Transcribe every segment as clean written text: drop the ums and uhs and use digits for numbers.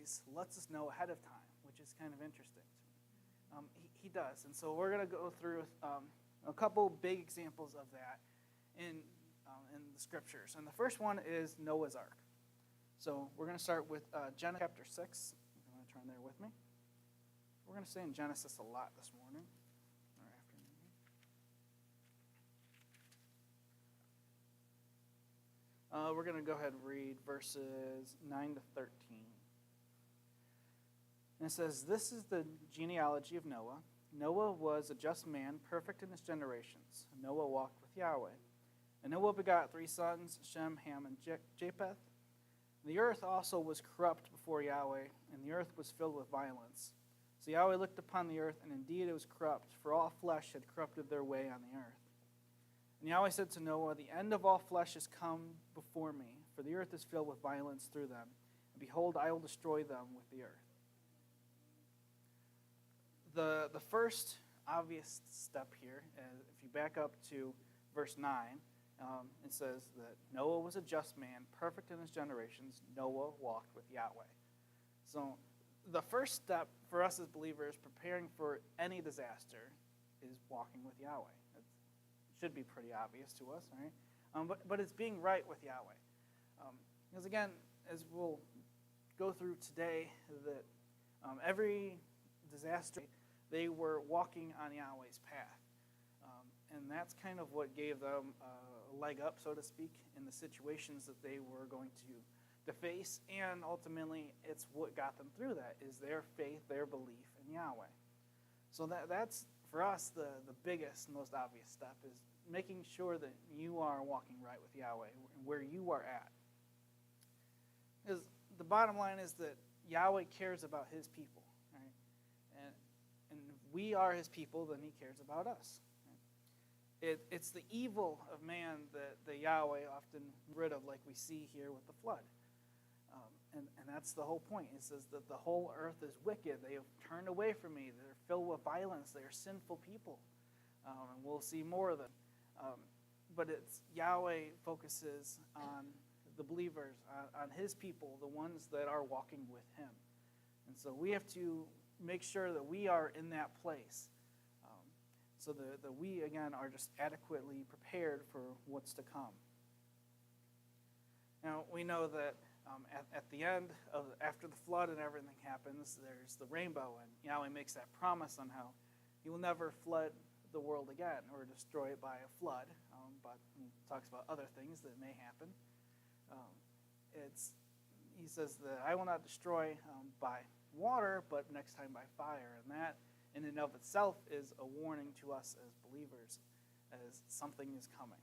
always lets us know ahead of time, which is kind of interesting to me. He does. And so we're going to go through a couple big examples of that in the scriptures. And the first one is Noah's Ark. So we're going to start with Genesis chapter 6. If you want to turn there with me. We're going to stay in Genesis a lot this morning or afternoon. We're going to go ahead and read verses 9 to 13. And it says, "This is the genealogy of Noah. Noah was a just man, perfect in his generations. Noah walked with Yahweh. And Noah begot 3 sons, Shem, Ham, and Japheth. The earth also was corrupt before Yahweh, and the earth was filled with violence. So Yahweh looked upon the earth, and indeed it was corrupt, for all flesh had corrupted their way on the earth. And Yahweh said to Noah, The end of all flesh is come before me, for the earth is filled with violence through them. And behold, I will destroy them with the earth." The first obvious step here, if you back up to verse 9, it says that Noah was a just man, perfect in his generations. Noah walked with Yahweh. So the first step for us as believers preparing for any disaster is walking with Yahweh. It should be pretty obvious to us, right? But it's being right with Yahweh. Because again, as we'll go through today, that every disaster, they were walking on Yahweh's path. And that's kind of what gave them a leg up, so to speak, in the situations that they were going to face. And ultimately, it's what got them through that, is their faith, their belief in Yahweh. So that's, for us, the biggest, most obvious step, is making sure that you are walking right with Yahweh, where you are at. Because the bottom line is that Yahweh cares about his people, right? And if we are his people, then he cares about us. Right? It's the evil of man that Yahweh often rid of, like we see here with the flood. And that's the whole point. It says that the whole earth is wicked. They have turned away from me. They're filled with violence. They are sinful people. And we'll see more of them. But it's Yahweh focuses on the believers, on his people, the ones that are walking with him. And so we have to make sure that we are in that place, so that we, again, are just adequately prepared for what's to come. Now, we know that at the end, after the flood and everything happens, there's the rainbow, and Yahweh makes that promise on how he will never flood the world again or destroy it by a flood, but he talks about other things that may happen. He says that I will not destroy by water, but next time by fire. And that in and of itself is a warning to us as believers, as something is coming.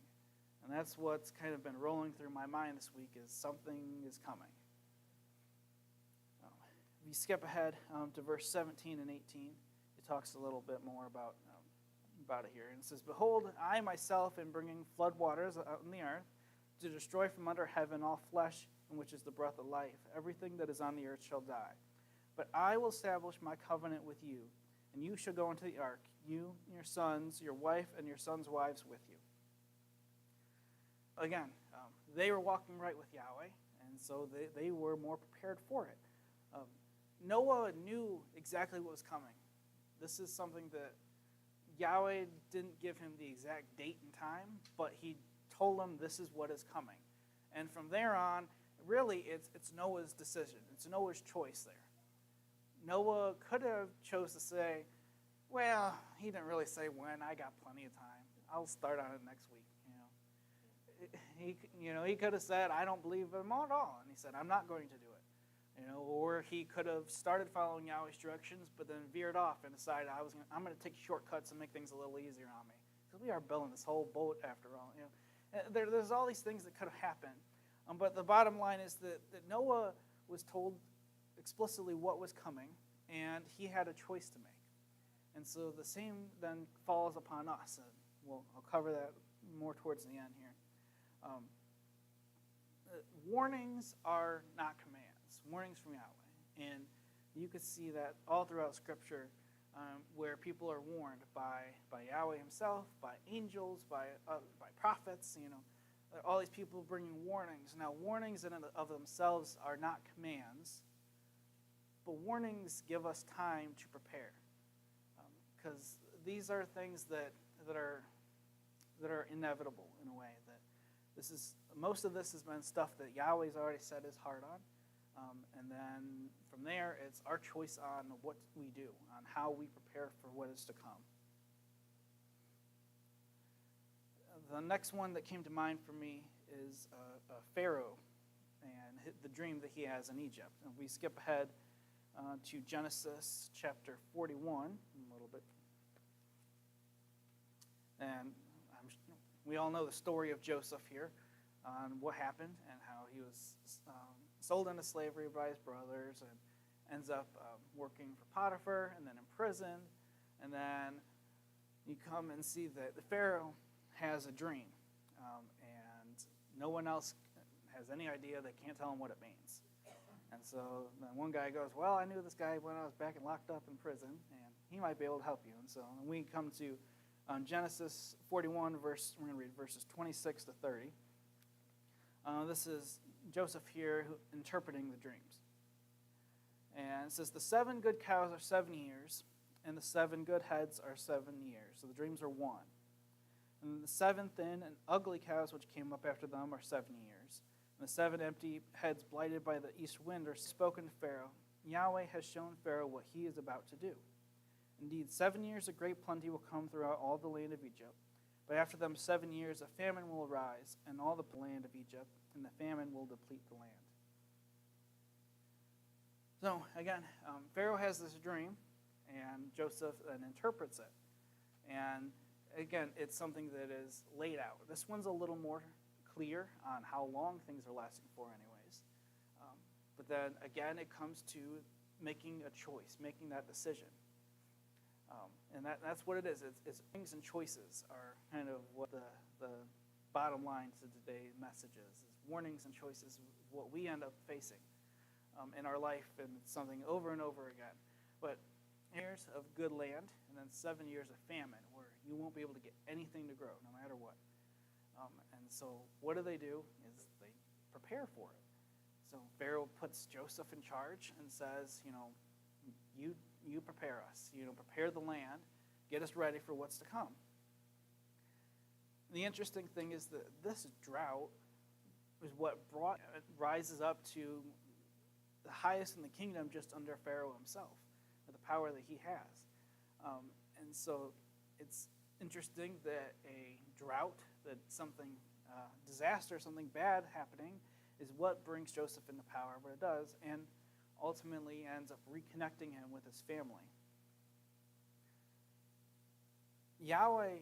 And that's what's kind of been rolling through my mind this week, is something is coming. If you skip ahead to verse 17 and 18, it talks a little bit more about it here. And it says, "Behold, I myself am bringing flood waters out in the earth to destroy from under heaven all flesh, in which is the breath of life. Everything that is on the earth shall die. But I will establish my covenant with you, and you shall go into the ark, you, your sons, your wife, and your sons' wives with you." Again, they were walking right with Yahweh, and so they were more prepared for it. Noah knew exactly what was coming. This is something that Yahweh didn't give him the exact date and time, but he told him this is what is coming. And from there on, really, it's Noah's decision. It's Noah's choice there. Noah could have chose to say, well, he didn't really say when. I got plenty of time. I'll start on it next week. He could have said, I don't believe him at all. And he said, I'm not going to do it. Or he could have started following Yahweh's directions, but then veered off and decided I'm going to take shortcuts and make things a little easier on me. Because we are building this whole boat after all. There's all these things that could have happened. But the bottom line is that Noah was told explicitly what was coming, and he had a choice to make. And so the same then falls upon us. And I'll cover that more towards the end here. Warnings are not commands. Warnings from Yahweh. And you could see that all throughout Scripture, where people are warned by Yahweh himself, by angels, by prophets, all these people bringing warnings. Now, warnings in and of themselves are not commands, but warnings give us time to prepare, because these are things that are inevitable in a way. That most of this has been stuff that Yahweh's already set his heart on, and then from there it's our choice on what we do, on how we prepare for what is to come. The next one that came to mind for me is Pharaoh and the dream that he has in Egypt. And we skip ahead to Genesis chapter 41 a little bit. And we all know the story of Joseph here, on what happened and how he was sold into slavery by his brothers and ends up working for Potiphar and then imprisoned. And then you come and see that the Pharaoh has a dream, and no one else has any idea. They can't tell him what it means. And so then one guy goes, well, I knew this guy when I was back and locked up in prison, and he might be able to help you. And so we come to Genesis 41, we're going to read verses 26 to 30. This is Joseph here interpreting the dreams. And it says, the 7 good cows are 7 years, and the 7 good heads are 7 years. So the dreams are 1. And the 7 thin and ugly cows which came up after them are 7 years. And the 7 empty heads blighted by the east wind are spoken to Pharaoh. Yahweh has shown Pharaoh what he is about to do. Indeed, 7 years of great plenty will come throughout all the land of Egypt. But after them 7 years, a famine will arise in all the land of Egypt, and the famine will deplete the land. So, again, Pharaoh has this dream, and Joseph then interprets it. And, again, it's something that is laid out. This one's a little more clear on how long things are lasting for anyways. But then, again, it comes to making a choice, making that decision. And that's what it is. It's things and choices are kind of what the bottom line to today's message is warnings and choices, what we end up facing in our life, and it's something over and over again. But years of good land, and then 7 years of famine, where you won't be able to get anything to grow, no matter what. And so what do? Is they prepare for it. So Pharaoh puts Joseph in charge and says, you prepare us. Prepare the land. Get us ready for what's to come. The interesting thing is that this drought is what rises up to the highest in the kingdom just under Pharaoh himself, with the power that he has. And so it's interesting that a drought, that something, disaster, something bad happening, is what brings Joseph into power, but it does, and ultimately ends up reconnecting him with his family. Yahweh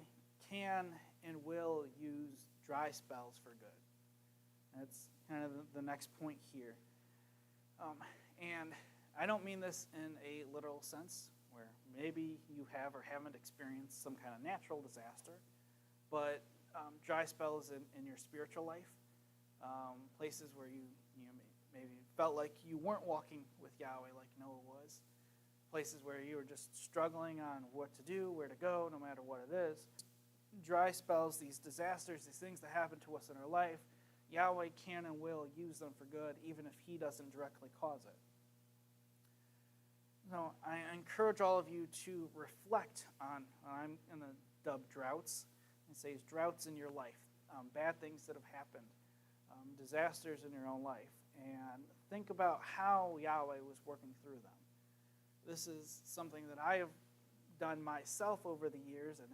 can and will use dry spells for good. That's kind of the next point here. And I don't mean this in a literal sense, where maybe you have or haven't experienced some kind of natural disaster, but dry spells in your spiritual life, places where you maybe felt like you weren't walking with Yahweh like Noah was, places where you were just struggling on what to do, where to go, no matter what it is. Dry spells, these disasters, these things that happen to us in our life, Yahweh can and will use them for good, even if he doesn't directly cause it. So I encourage all of you to reflect on, I'm going to dub droughts, and say droughts in your life, bad things that have happened, disasters in your own life, and think about how Yahweh was working through them. This is something that I have done myself over the years, and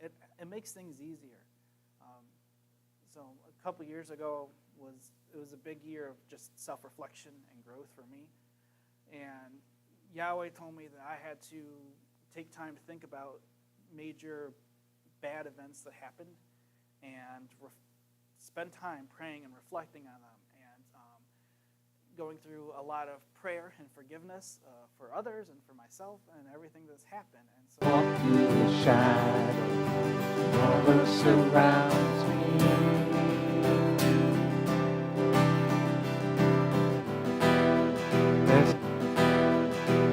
it makes things easier. So a couple years ago it was a big year of just self-reflection and growth for me, and Yahweh told me that I had to take time to think about major bad events that happened and spend time praying and reflecting on them, and going through a lot of prayer and forgiveness for others and for myself and everything that's happened. And so, walk through the shadow, all that surrounds me.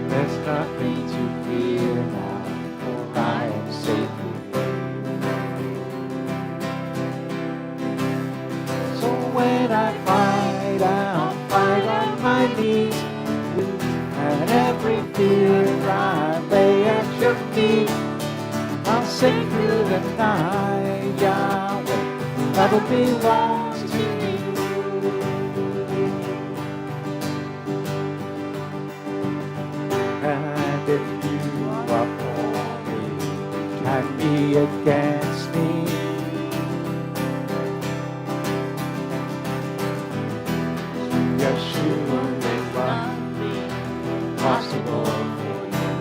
There's nothing to fear now, for I am safe with you. So when I fight, I'll fight on my knees with high, Yahweh, battle belongs to you. And if you are for me, can be against me. Yeshua is nothing possible for you.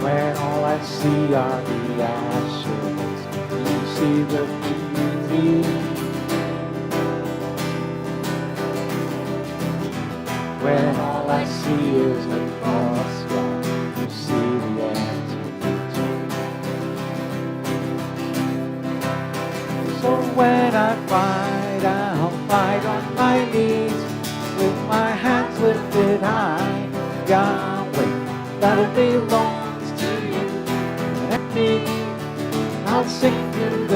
When all I see are the ashes, you see the beauty. When all I see is the cross, God, you see the answer. So when I fight, I'll fight on my knees, with my hands lifted high. Yahweh, battle belongs to you. And me, I'll sing you